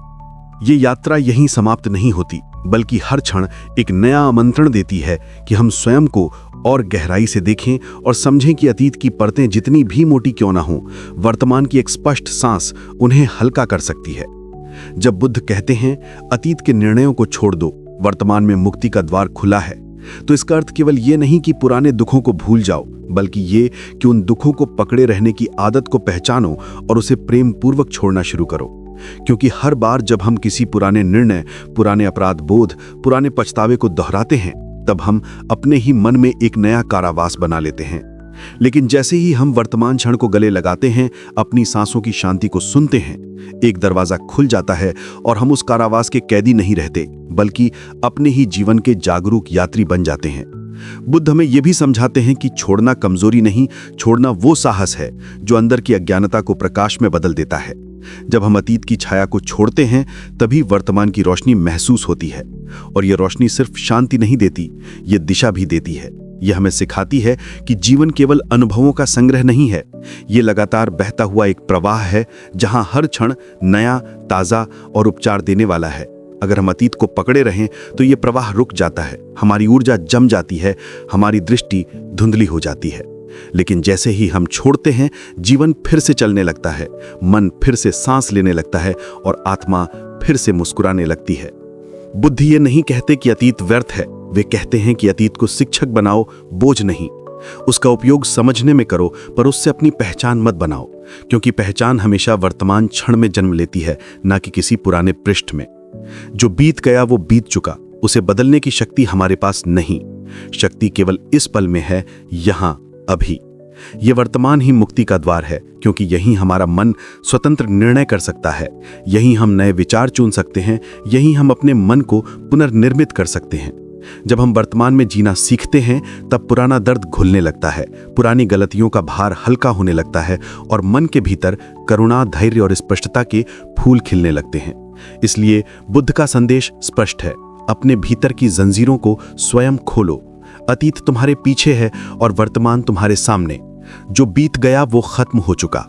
ये यात्रा यहीं समाप्त नहीं होती, बल्कि हर क्षण एक नया आमंत्रण देती है कि हम स्वयं को और गहराई से देखें और समझें कि अतीत की परतें जितनी भी मोटी क्यों ना हों, वर्तमान की एक स्पष्ट सांस उन्हें हल्का कर सकती है। जब बुद्ध कहते हैं अतीत के निर्णयों को छोड़ दो, वर्तमान में मुक्ति का द्वार खुला है, तो इसका अर्थ केवल ये नहीं कि पुराने दुखों को भूल जाओ, बल्कि ये कि उन दुखों को पकड़े रहने की आदत को पहचानो और उसे प्रेम पूर्वक छोड़ना शुरू करो। क्योंकि हर बार जब हम किसी पुराने निर्णय, पुराने अपराध बोध, पुराने पछतावे को दोहराते हैं, तब हम अपने ही मन में एक नया कारावास बना लेते हैं। लेकिन जैसे ही हम वर्तमान क्षण को गले लगाते हैं, अपनी सांसों की शांति को सुनते हैं, एक दरवाजा खुल जाता है और हम उस कारावास के कैदी नहीं रहते, बल्कि अपने ही जीवन के जागरूक यात्री बन जाते हैं। बुद्ध हमें यह भी समझाते हैं कि छोड़ना कमजोरी नहीं, छोड़ना वो साहस है जो अंदर की अज्ञानता को प्रकाश में बदल देता है। जब हम अतीत की छाया को छोड़ते हैं, तभी वर्तमान की रोशनी महसूस होती है। और यह रोशनी सिर्फ शांति नहीं देती, ये दिशा भी देती है। यह हमें सिखाती है कि जीवन केवल अनुभवों का संग्रह नहीं है, ये लगातार बहता हुआ एक प्रवाह है, जहां हर क्षण नया, ताजा और उपचार देने वाला है। अगर हम अतीत को पकड़े रहें तो ये प्रवाह रुक जाता है, हमारी ऊर्जा जम जाती है, हमारी दृष्टि धुंधली हो जाती है। लेकिन जैसे ही हम छोड़ते हैं, जीवन फिर से चलने लगता है, मन फिर से सांस लेने लगता है और आत्मा फिर से मुस्कुराने लगती है। बुद्ध ये नहीं कहते कि अतीत व्यर्थ है, वे कहते हैं कि अतीत को शिक्षक बनाओ, बोझ नहीं। उसका उपयोग समझने में करो, पर उससे अपनी पहचान मत बनाओ, क्योंकि पहचान हमेशा वर्तमान क्षण में जन्म लेती है, न कि किसी पुराने पृष्ठ में। जो बीत गया वो बीत चुका, उसे बदलने की शक्ति हमारे पास नहीं। शक्ति केवल इस पल में है, यहां, अभी। यह वर्तमान ही मुक्ति का द्वार है, क्योंकि यहीं हमारा मन स्वतंत्र निर्णय कर सकता है, यहीं हम नए विचार चुन सकते हैं, यहीं हम अपने मन को पुनर्निर्मित कर सकते हैं। जब हम वर्तमान में जीना सीखते हैं, तब पुराना दर्द घुलने लगता है, पुरानी गलतियों का भार हल्का होने लगता है और मन के भीतर करुणा, धैर्य और स्पष्टता के फूल खिलने लगते हैं। इसलिए बुद्ध का संदेश स्पष्ट है, अपने भीतर की जंजीरों को स्वयं खोलो। अतीत तुम्हारे पीछे है और वर्तमान तुम्हारे सामने। जो बीत गया वो खत्म हो चुका,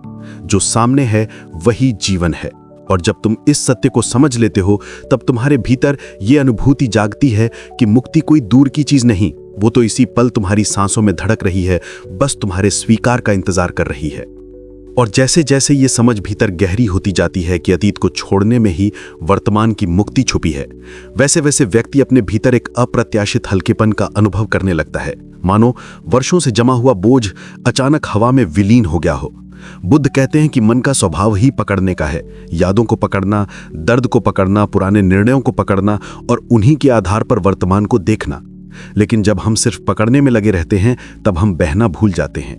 जो सामने है वही जीवन है। और जब तुम इस सत्य को समझ लेते हो, तब तुम्हारे भीतर ये अनुभूति जागती है कि मुक्ति कोई दूर की चीज नहीं, वो तो इसी पल तुम्हारी सांसों में धड़क रही है, बस तुम्हारे स्वीकार का इंतजार कर रही है। और जैसे जैसे ये समझ भीतर गहरी होती जाती है कि अतीत को छोड़ने में ही वर्तमान की मुक्ति छुपी है, वैसे वैसे व्यक्ति अपने भीतर एक अप्रत्याशित हल्केपन का अनुभव करने लगता है, मानो वर्षों से जमा हुआ बोझ अचानक हवा में विलीन हो गया हो। बुद्ध कहते हैं कि मन का स्वभाव ही पकड़ने का है, यादों को पकड़ना, दर्द को पकड़ना, पुराने निर्णयों को पकड़ना और उन्हीं के आधार पर वर्तमान को देखना। लेकिन जब हम सिर्फ पकड़ने में लगे रहते हैं तब हम बहना भूल जाते हैं।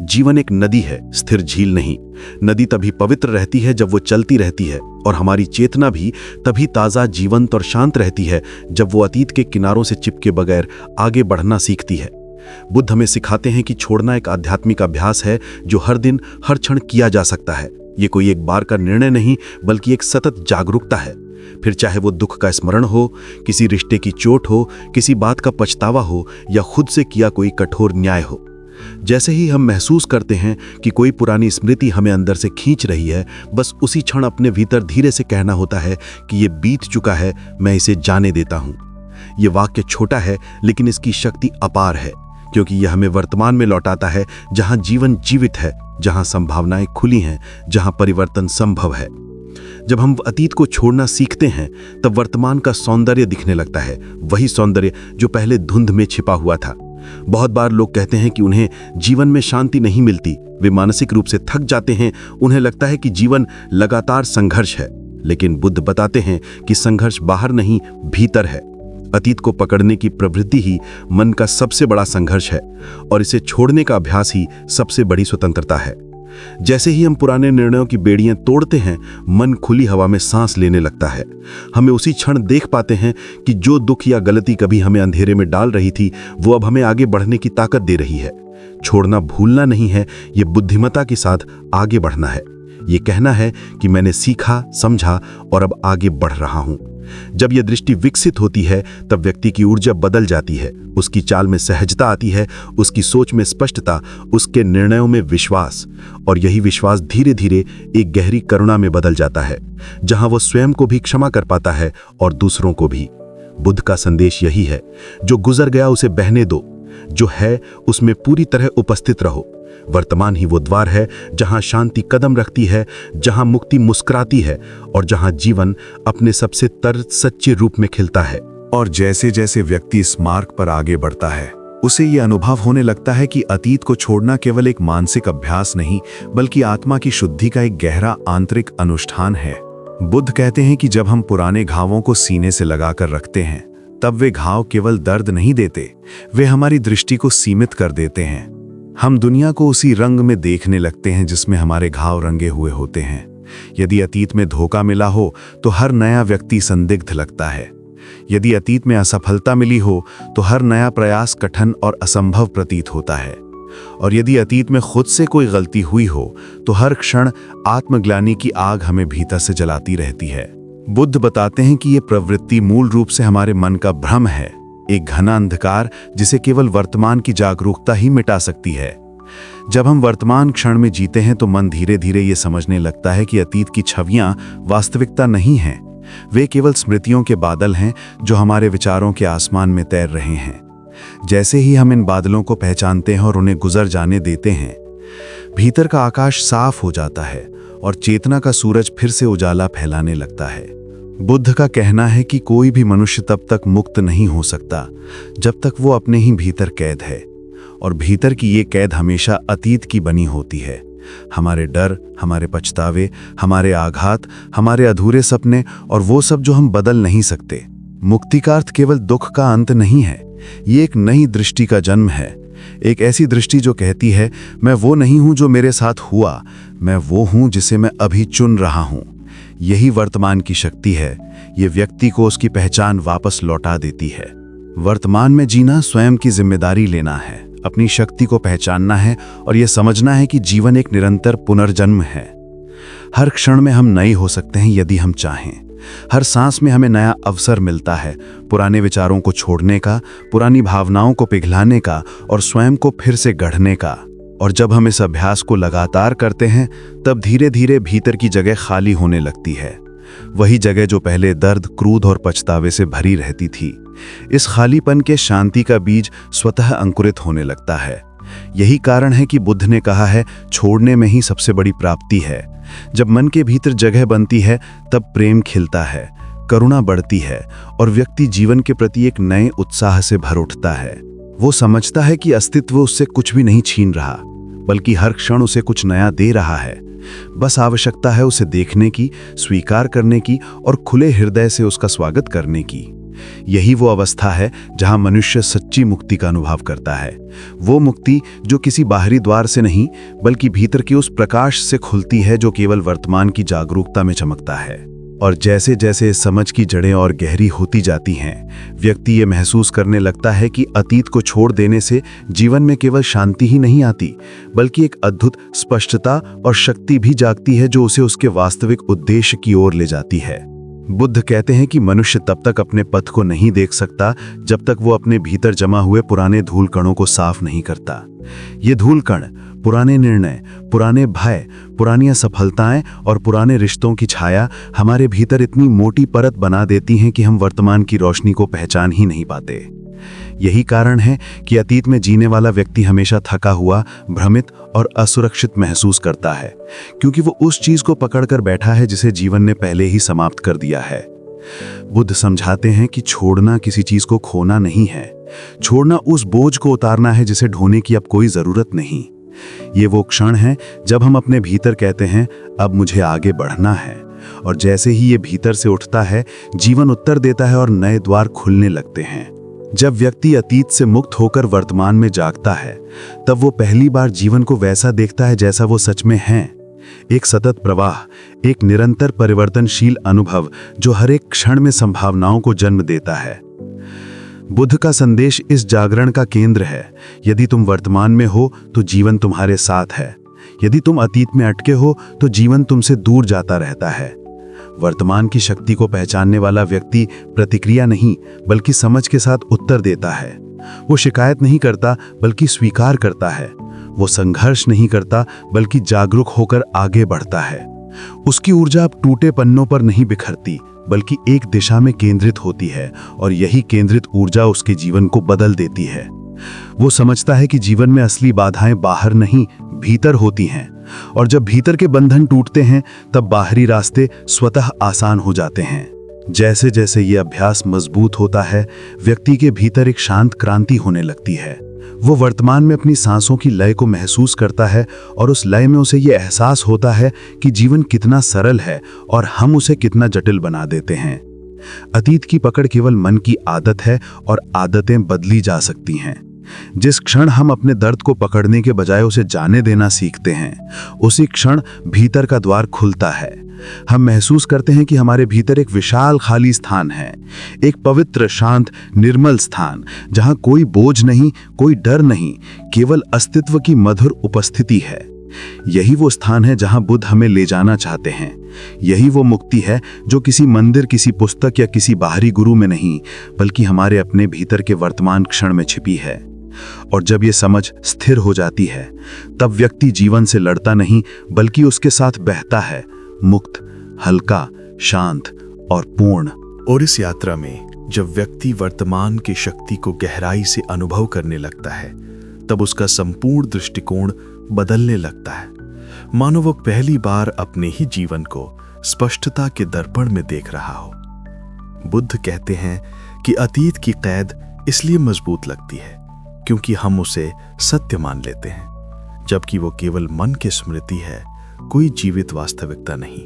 जीवन एक नदी है, स्थिर झील नहीं। नदी तभी पवित्र रहती है जब वो चलती रहती है, और हमारी चेतना भी तभी ताज़ा, जीवंत और शांत रहती है जब वो अतीत के किनारों से चिपके बगैर आगे बढ़ना सीखती है। बुद्ध हमें सिखाते हैं कि छोड़ना एक आध्यात्मिक अभ्यास है जो हर दिन, हर क्षण किया जा सकता है। ये कोई एक बार का निर्णय नहीं, बल्कि एक सतत जागरूकता है। फिर चाहे वो दुख का स्मरण हो, किसी रिश्ते की चोट हो, किसी बात का पछतावा हो, या खुद से किया कोई कठोर न्याय हो। जैसे ही हम महसूस करते हैं कि कोई पुरानी स्मृति हमें अंदर से खींच रही है, बस उसी क्षण अपने भीतर धीरे से कहना होता है कि ये बीत चुका है, मैं इसे जाने देता हूं। ये वाक्य छोटा है, लेकिन इसकी शक्ति अपार है, क्योंकि यह हमें वर्तमान में लौटाता है, जहां जीवन जीवित है, जहां संभावनाएं खुली हैं, जहां परिवर्तन संभव है। जब हम अतीत को छोड़ना सीखते हैं, तब वर्तमान का सौंदर्य दिखने लगता है, वही सौंदर्य जो पहले धुंध में छिपा हुआ था। बहुत बार लोग कहते हैं कि उन्हें जीवन में शांति नहीं मिलती, वे मानसिक रूप से थक जाते हैं, उन्हें लगता है कि जीवन लगातार संघर्ष है। लेकिन बुद्ध बताते हैं कि संघर्ष बाहर नहीं, भीतर है। अतीत को पकड़ने की प्रवृत्ति ही मन का सबसे बड़ा संघर्ष है, और इसे छोड़ने का अभ्यास ही सबसे बड़ी स्वतंत्रता है। जैसे ही हम पुराने निर्णयों की बेड़ियां तोड़ते हैं, मन खुली हवा में सांस लेने लगता है। हमें उसी क्षण देख पाते हैं कि जो दुख या गलती कभी हमें अंधेरे में डाल रही थी, वो अब हमें आगे बढ़ने की ताकत दे रही है। छोड़ना भूलना नहीं है, ये बुद्धिमत्ता के साथ आगे बढ़ना है। ये कहना है कि मैंने सीखा, समझा और अब आगे बढ़ रहा हूं। जब यह दृष्टि विकसित होती है, तब व्यक्ति की ऊर्जा बदल जाती है, उसकी चाल में सहजता आती है, उसकी सोच में स्पष्टता, उसके निर्णयों में विश्वास, और यही विश्वास धीरे धीरे एक गहरी करुणा में बदल जाता है, जहां वो स्वयं को भी क्षमा कर पाता है और दूसरों को भी। बुद्ध का संदेश यही है, जो गुजर गया उसे बहने दो, जो है उसमें पूरी तरह उपस्थित रहो। वर्तमान ही वो द्वार है जहां शांति कदम रखती है, जहां मुक्ति मुस्कुराती है, और जहां जीवन अपने सबसे सच्चे रूप में खिलता है। और जैसे जैसे व्यक्ति इस मार्ग पर आगे बढ़ता है, उसे ये अनुभव होने लगता है कि अतीत को छोड़ना केवल एक मानसिक अभ्यास नहीं, बल्कि आत्मा की शुद्धि का एक गहरा आंतरिक अनुष्ठान है। बुद्ध कहते हैं कि जब हम पुराने घावों को सीने से लगाकर रखते हैं, तब वे घाव केवल दर्द नहीं देते, वे हमारी दृष्टि को सीमित कर देते हैं। हम दुनिया को उसी रंग में देखने लगते हैं जिसमें हमारे घाव रंगे हुए होते हैं। यदि अतीत में धोखा मिला हो तो हर नया व्यक्ति संदिग्ध लगता है। यदि अतीत में असफलता मिली हो तो हर नया प्रयास कठिन और असंभव प्रतीत होता है। और यदि अतीत में खुद से कोई गलती हुई हो तो हर क्षण आत्मग्लानि की आग हमें भीतर से जलाती रहती है। बुद्ध बताते हैं कि ये प्रवृत्ति मूल रूप से हमारे मन का भ्रम है, एक घना अंधकार जिसे केवल वर्तमान की जागरूकता ही मिटा सकती है। जब हम वर्तमान क्षण में जीते हैं तो मन धीरे धीरे ये समझने लगता है कि अतीत की छवियां वास्तविकता नहीं हैं, वे केवल स्मृतियों के बादल हैं जो हमारे विचारों के आसमान में तैर रहे हैं। जैसे ही हम इन बादलों को पहचानते हैं और उन्हें गुजर जाने देते हैं, भीतर का आकाश साफ हो जाता है और चेतना का सूरज फिर से उजाला फैलाने लगता है। बुद्ध का कहना है कि कोई भी मनुष्य तब तक मुक्त नहीं हो सकता जब तक वो अपने ही भीतर कैद है, और भीतर की ये कैद हमेशा अतीत की बनी होती है। हमारे डर, हमारे पछतावे, हमारे आघात, हमारे अधूरे सपने और वो सब जो हम बदल नहीं सकते। मुक्ति का अर्थ केवल दुख का अंत नहीं है, ये एक नई दृष्टि का जन्म है। एक ऐसी दृष्टि जो कहती है, मैं वो नहीं हूं जो मेरे साथ हुआ, मैं वो हूं जिसे मैं अभी चुन रहा हूं। यही वर्तमान की शक्ति है, ये व्यक्ति को उसकी पहचान वापस लौटा देती है। वर्तमान में जीना स्वयं की जिम्मेदारी लेना है, अपनी शक्ति को पहचानना है और यह समझना है कि जीवन एक निरंतर पुनर्जन्म है। हर क्षण में हम नए हो सकते हैं यदि हम चाहें। हर सांस में हमें नया अवसर मिलता है पुराने विचारों को छोड़ने का, पुरानी भावनाओं को पिघलाने का और स्वयं को फिर से गढ़ने का। और जब हम इस अभ्यास को लगातार करते हैं, तब धीरे धीरे भीतर की जगह खाली होने लगती है, वही जगह जो पहले दर्द, क्रोध और पछतावे से भरी रहती थी। इस खालीपन के शांति का बीज स्वतः अंकुरित होने लगता है। यही कारण है कि बुद्ध ने कहा है, छोड़ने में ही सबसे बड़ी प्राप्ति है। जब मन के भीतर जगह बनती है, तब प्रेम खिलता है, करुणा बढ़ती है और व्यक्ति जीवन के प्रति एक नए उत्साह से भर उठता है। वो समझता है कि अस्तित्व उससे कुछ भी नहीं छीन रहा, बल्कि हर क्षण उसे कुछ नया दे रहा है। बस आवश्यकता है उसे देखने की, स्वीकार करने की और खुले हृदय से उसका स्वागत करने की। यही वो अवस्था है जहां मनुष्य सच्ची मुक्ति का अनुभव करता है। वो मुक्ति जो किसी बाहरी द्वार से नहीं बल्कि भीतर के उस प्रकाश से खुलती है जो केवल वर्तमान की जागरूकता में चमकता है। और जैसे जैसे इस समझ की जड़ें और गहरी होती जाती हैं, व्यक्ति ये महसूस करने लगता है कि अतीत को छोड़ देने से जीवन में केवल शांति ही नहीं आती, बल्कि एक अद्भुत स्पष्टता और शक्ति भी जागती है जो उसे उसके वास्तविक उद्देश्य की ओर ले जाती है। बुद्ध कहते हैं कि मनुष्य तब तक अपने पथ को नहीं देख सकता जब तक वो अपने भीतर जमा हुए पुराने धूल कणों को साफ नहीं करता। ये धूल कण, पुराने निर्णय, पुराने भय, पुरानी असफलताएं और पुराने रिश्तों की छाया हमारे भीतर इतनी मोटी परत बना देती हैं कि हम वर्तमान की रोशनी को पहचान ही नहीं पाते। यही कारण है कि अतीत में जीने वाला व्यक्ति हमेशा थका हुआ, भ्रमित और असुरक्षित महसूस करता है, क्योंकि वो उस चीज को पकड़कर बैठा है जिसे जीवन ने पहले ही समाप्त कर दिया है। बुद्ध समझाते हैं कि छोड़ना किसी चीज को खोना नहीं है, छोड़ना उस बोझ को उतारना है जिसे ढोने की अब कोई जरूरत नहीं। ये वो क्षण है जब हम अपने भीतर कहते हैं अब मुझे आगे बढ़ना है, और जैसे ही ये भीतर से उठता है जीवन उत्तर देता है और नए द्वार खुलने लगते हैं। जब व्यक्ति अतीत से मुक्त होकर वर्तमान में जागता है तब वो पहली बार जीवन को वैसा देखता है जैसा वो सच में है, एक सतत प्रवाह, एक निरंतर परिवर्तनशील अनुभव जो हर एक क्षण में संभावनाओं को जन्म देता है। बुद्ध का संदेश इस जागरण का केंद्र है। यदि तुम वर्तमान में हो तो जीवन तुम्हारे साथ है, यदि तुम अतीत में अटके हो तो जीवन तुमसे दूर जाता रहता है। वर्तमान की शक्ति को पहचानने वाला व्यक्ति प्रतिक्रिया नहीं बल्कि समझ के साथ उत्तर देता है। वो शिकायत नहीं करता बल्कि स्वीकार करता है। वो संघर्ष नहीं करता बल्कि जागरूक होकर आगे बढ़ता है। उसकी ऊर्जा अब टूटे पन्नों पर नहीं बिखरती बल्कि एक दिशा में केंद्रित होती है, और यही केंद्रित ऊर्जा उसके जीवन को बदल देती है। वो समझता है कि जीवन में असली बाधाएं बाहर नहीं भीतर होती हैं, और जब भीतर के बंधन टूटते हैं तब बाहरी रास्ते स्वतः आसान हो जाते हैं। जैसे जैसे ये अभ्यास मजबूत होता है व्यक्ति के भीतर एक शांत क्रांति होने लगती है। वो वर्तमान में अपनी सांसों की लय को महसूस करता है, और उस लय में उसे ये एहसास होता है कि जीवन कितना सरल है और हम उसे कितना जटिल बना देते हैं। अतीत की पकड़ केवल मन की आदत है और आदतें बदली जा सकती हैं। जिस क्षण हम अपने दर्द को पकड़ने के बजाय उसे जाने देना सीखते हैं, उसी क्षण भीतर का द्वार खुलता है। हम महसूस करते हैं कि हमारे भीतर एक विशाल खाली स्थान है, एक पवित्र, शांत, निर्मल स्थान जहां कोई बोझ नहीं, कोई डर नहीं, केवल अस्तित्व की मधुर उपस्थिति है। यही वो स्थान है जहां बुद्ध हमें ले जाना चाहते हैं। यही वो मुक्ति है जो किसी मंदिर, किसी पुस्तक या किसी बाहरी गुरु में नहीं बल्कि हमारे अपने भीतर के वर्तमान क्षण में छिपी है। और जब ये समझ स्थिर हो जाती है तब व्यक्ति जीवन से लड़ता नहीं बल्कि उसके साथ बहता है, मुक्त, हल्का, शांत और पूर्ण। और इस यात्रा में जब व्यक्ति वर्तमान की शक्ति को गहराई से अनुभव करने लगता है तब उसका संपूर्ण दृष्टिकोण बदलने लगता है, मानो वो पहली बार अपने ही जीवन को स्पष्टता के दर्पण में देख रहा हो। बुद्ध कहते हैं कि अतीत की कैद इसलिए मजबूत लगती है क्योंकि हम उसे सत्य मान लेते हैं, जबकि वो केवल मन की स्मृति है, कोई जीवित वास्तविकता नहीं।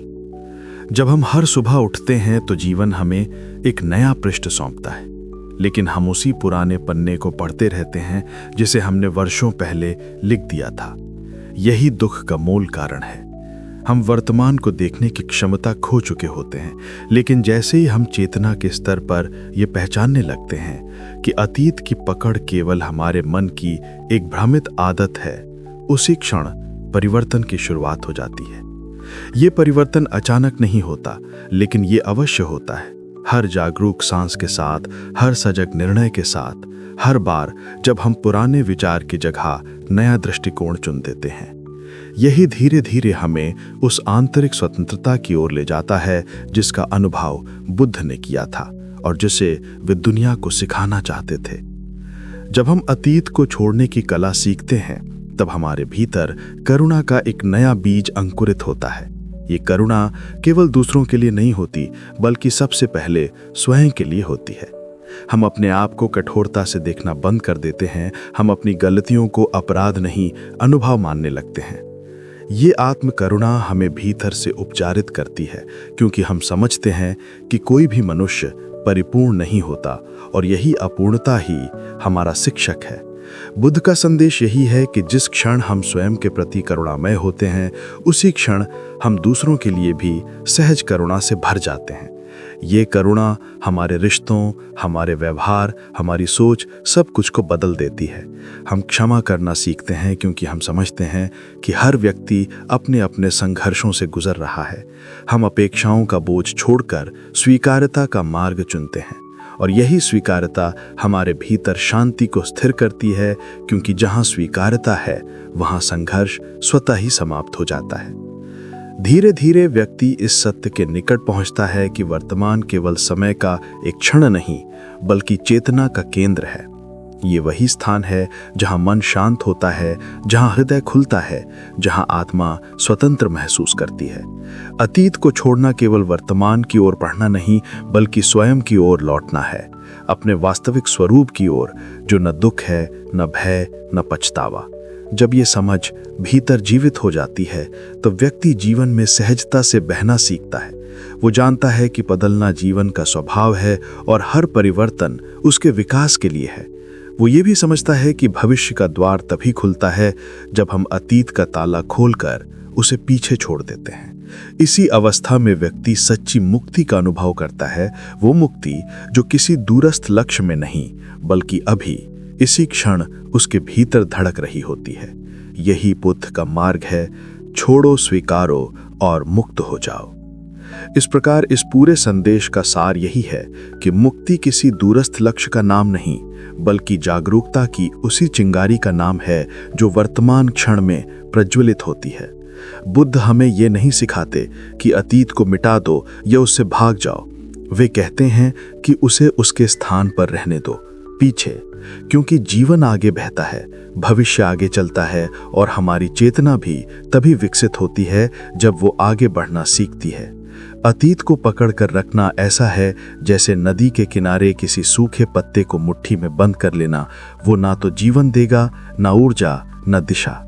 जब हम हर सुबह उठते हैं तो जीवन हमें एक नया पृष्ठ सौंपता है, लेकिन हम उसी पुराने पन्ने को पढ़ते रहते हैं जिसे हमने वर्षों पहले लिख दिया था। यही दुख का मूल कारण है। हम वर्तमान को देखने की क्षमता खो चुके होते हैं, लेकिन जैसे ही हम चेतना के स्तर पर यह पहचानने लगते हैं कि अतीत की पकड़ केवल हमारे मन की एक भ्रमित आदत है, उसी क्षण परिवर्तन की शुरुआत हो जाती है। ये परिवर्तन अचानक नहीं होता, लेकिन ये अवश्य होता है, हर जागरूक सांस के साथ, हर सजग निर्णय के साथ, हर बार जब हम पुराने विचार की जगह नया दृष्टिकोण चुन देते हैं। यही धीरे धीरे हमें उस आंतरिक स्वतंत्रता की ओर ले जाता है जिसका अनुभव बुद्ध ने किया था और जिसे वे दुनिया को सिखाना चाहते थे। जब हम अतीत को छोड़ने की कला सीखते हैं तब हमारे भीतर करुणा का एक नया बीज अंकुरित होता है। ये करुणा केवल दूसरों के लिए नहीं होती, बल्कि सबसे पहले स्वयं के लिए होती है। हम अपने आप को कठोरता से देखना बंद कर देते हैं। हम अपनी गलतियों को अपराध नहीं, अनुभव मानने लगते हैं। ये आत्म करुणा हमें भीतर से उपचारित करती है, क्योंकि हम समझते हैं कि कोई भी मनुष्य परिपूर्ण नहीं होता और यही अपूर्णता ही हमारा शिक्षक है। बुद्ध का संदेश यही है कि जिस क्षण हम स्वयं के प्रति करुणामय होते हैं, उसी क्षण हम दूसरों के लिए भी सहज करुणा से भर जाते हैं। ये करुणा हमारे रिश्तों, हमारे व्यवहार, हमारी सोच, सब कुछ को बदल देती है। हम क्षमा करना सीखते हैं क्योंकि हम समझते हैं कि हर व्यक्ति अपने अपने संघर्षों से गुजर रहा है। हम अपेक्षाओं का बोझ छोड़कर स्वीकार्यता का मार्ग चुनते हैं और यही स्वीकार्यता हमारे भीतर शांति को स्थिर करती है, क्योंकि जहाँ स्वीकार्यता है वहाँ संघर्ष स्वतः ही समाप्त हो जाता है। धीरे धीरे व्यक्ति इस सत्य के निकट पहुंचता है कि वर्तमान केवल समय का एक क्षण नहीं, बल्कि चेतना का केंद्र है। ये वही स्थान है जहां मन शांत होता है, जहां हृदय खुलता है, जहां आत्मा स्वतंत्र महसूस करती है। अतीत को छोड़ना केवल वर्तमान की ओर बढ़ना नहीं, बल्कि स्वयं की ओर लौटना है, अपने वास्तविक स्वरूप की ओर, जो न दुख है, न भय, न पछतावा। जब ये समझ भीतर जीवित हो जाती है तो व्यक्ति जीवन में सहजता से बहना सीखता है। वो जानता है कि बदलना जीवन का स्वभाव है और हर परिवर्तन उसके विकास के लिए है। वो ये भी समझता है कि भविष्य का द्वार तभी खुलता है जब हम अतीत का ताला खोलकर उसे पीछे छोड़ देते हैं। इसी अवस्था में व्यक्ति सच्ची मुक्ति का अनुभव करता है, वो मुक्ति जो किसी दूरस्थ लक्ष्य में नहीं, बल्कि अभी इसी क्षण उसके भीतर धड़क रही होती है। यही बुद्ध का मार्ग है, छोड़ो, स्वीकारो और मुक्त हो जाओ। इस प्रकार इस पूरे संदेश का सार यही है कि मुक्ति किसी दूरस्थ लक्ष्य का नाम नहीं, बल्कि जागरूकता की उसी चिंगारी का नाम है जो वर्तमान क्षण में प्रज्वलित होती है। बुद्ध हमें ये नहीं सिखाते कि अतीत को मिटा दो या उससे भाग जाओ। वे कहते हैं कि उसे उसके स्थान पर रहने दो, पीछे, क्योंकि जीवन आगे बहता है, भविष्य आगे चलता है और हमारी चेतना भी तभी विकसित होती है जब वो आगे बढ़ना सीखती है। अतीत को पकड़ कर रखना ऐसा है जैसे नदी के किनारे किसी सूखे पत्ते को मुट्ठी में बंद कर लेना। वो ना तो जीवन देगा, ना ऊर्जा, ना दिशा।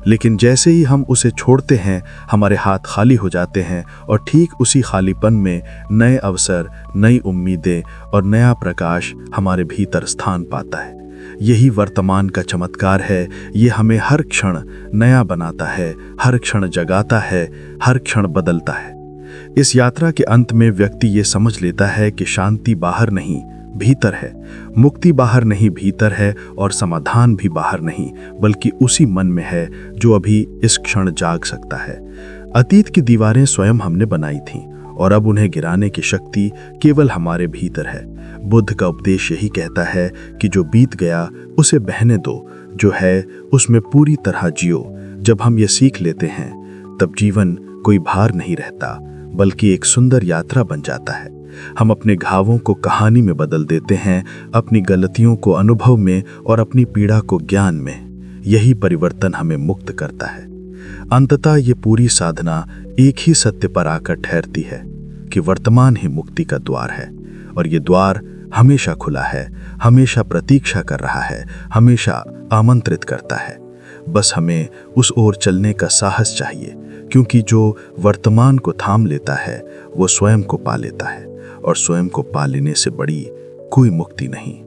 लेकिन जैसे ही हम उसे छोड़ते हैं, हमारे हाथ खाली हो जाते हैं और ठीक उसी खालीपन में नए अवसर, नई उम्मीदें और नया प्रकाश हमारे भीतर स्थान पाता है। यही वर्तमान का चमत्कार है। ये हमें हर क्षण नया बनाता है, हर क्षण जगाता है, हर क्षण बदलता है। इस यात्रा के अंत में व्यक्ति ये समझ लेता है कि शांति बाहर नहीं, भीतर है। मुक्ति बाहर नहीं, भीतर है। और समाधान भी बाहर नहीं, बल्कि उसी मन में है जो अभी इस क्षण जाग सकता है। अतीत की दीवारें स्वयं हमने बनाई थीं और अब उन्हें गिराने की शक्ति केवल हमारे भीतर है। बुद्ध का उपदेश यही कहता है कि जो बीत गया उसे बहने दो, जो है उसमें पूरी तरह जियो। जब हम ये सीख लेते हैं तब जीवन कोई भार नहीं रहता, बल्कि एक सुंदर यात्रा बन जाता है। हम अपने घावों को कहानी में बदल देते हैं, अपनी गलतियों को अनुभव में और अपनी पीड़ा को ज्ञान में। यही परिवर्तन हमें मुक्त करता है। अंततः ये पूरी साधना एक ही सत्य पर आकर ठहरती है कि वर्तमान ही मुक्ति का द्वार है और ये द्वार हमेशा खुला है, हमेशा प्रतीक्षा कर रहा है, हमेशा आमंत्रित करता है। बस हमें उस ओर चलने का साहस चाहिए, क्योंकि जो वर्तमान को थाम लेता है वो स्वयं को पा लेता है और स्वयं को पा लेने से बड़ी कोई मुक्ति नहीं।